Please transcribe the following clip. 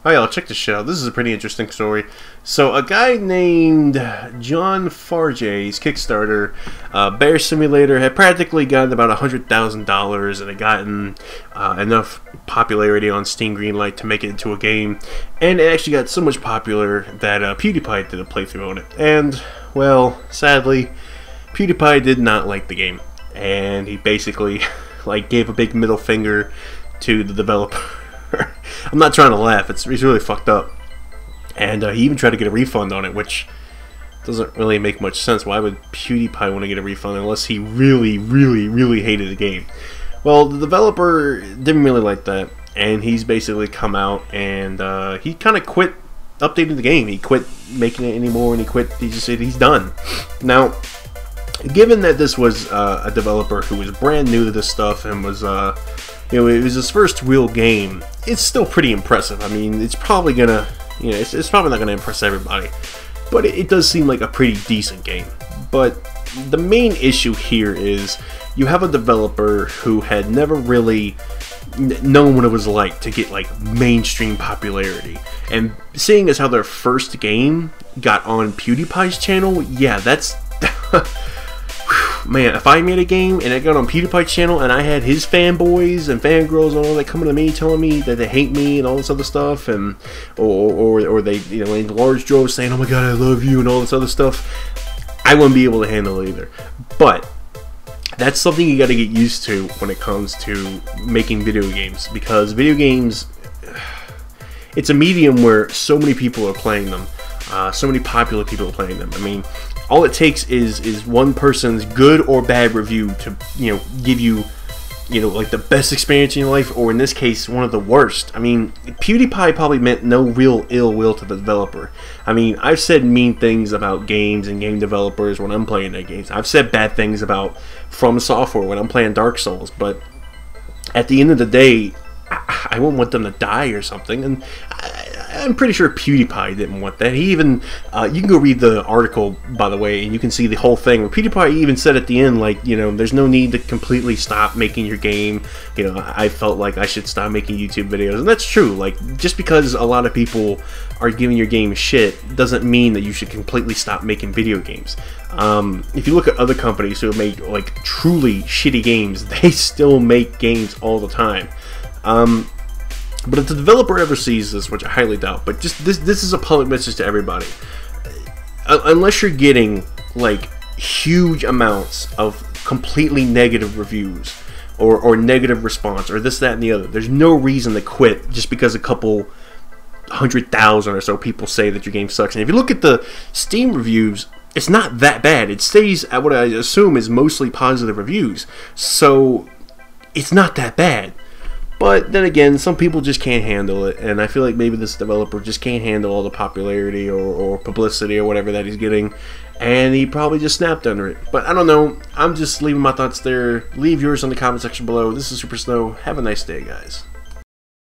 Oh yeah, check this shit out. This is a pretty interesting story. So a guy named John Farge's Kickstarter, Bear Simulator, had practically gotten about $100,000 and had gotten enough popularity on Steam Greenlight to make it into a game. And it actually got so much popular that PewDiePie did a playthrough on it. And, well, sadly, PewDiePie did not like the game. And he basically like gave a big middle finger to the developer. I'm not trying to laugh, it's really fucked up. And he even tried to get a refund on it, which doesn't really make much sense. Why would PewDiePie want to get a refund unless he really, really, really hated the game? Well, the developer didn't really like that, and he's basically come out and he kind of quit updating the game. He quit making it anymore, and he just said he's done. Now, given that this was a developer who was brand new to this stuff and was it was his first real game, it's still pretty impressive. I mean, it's probably gonna, it's probably not gonna impress everybody, but it does seem like a pretty decent game. But the main issue here is you have a developer who had never really known what it was like to get like mainstream popularity, and seeing as how their first game got on PewDiePie's channel, yeah, that's man, if I made a game and it got on PewDiePie's channel and I had his fanboys and fangirls and all that coming to me telling me that they hate me and all this other stuff, and or they, in large droves saying, "Oh my god, I love you," and all this other stuff, I wouldn't be able to handle it either. But that's something you got to get used to when it comes to making video games, because video games, it's a medium where so many people are playing them. So many popular people are playing them. I mean, all it takes is one person's good or bad review to, give you, like the best experience in your life, or in this case, one of the worst. I mean, PewDiePie probably meant no real ill will to the developer. I mean, I've said mean things about games and game developers when I'm playing their games. I've said bad things about From Software when I'm playing Dark Souls, but at the end of the day, I wouldn't want them to die or something, and I'm pretty sure PewDiePie didn't want that. He even, you can go read the article, by the way, and you can see the whole thing, where PewDiePie even said at the end, like, there's no need to completely stop making your game. I felt like I should stop making YouTube videos, and that's true. Like, just because a lot of people are giving your game shit doesn't mean that you should completely stop making video games. If you look at other companies who make, like, truly shitty games, they still make games all the time. But if the developer ever sees this, which I highly doubt, but just this is a public message to everybody. Unless you're getting like huge amounts of completely negative reviews or negative response or this, that, and the other, there's no reason to quit just because a couple 100,000 or so people say that your game sucks. And if you look at the Steam reviews, it's not that bad. It stays at what I assume is mostly positive reviews, so it's not that bad. But then again, some people just can't handle it, and I feel like maybe this developer just can't handle all the popularity or publicity or whatever that he's getting, and he probably just snapped under it. But I don't know. I'm just leaving my thoughts there. Leave yours in the comment section below. This is Super Snow. Have a nice day, guys.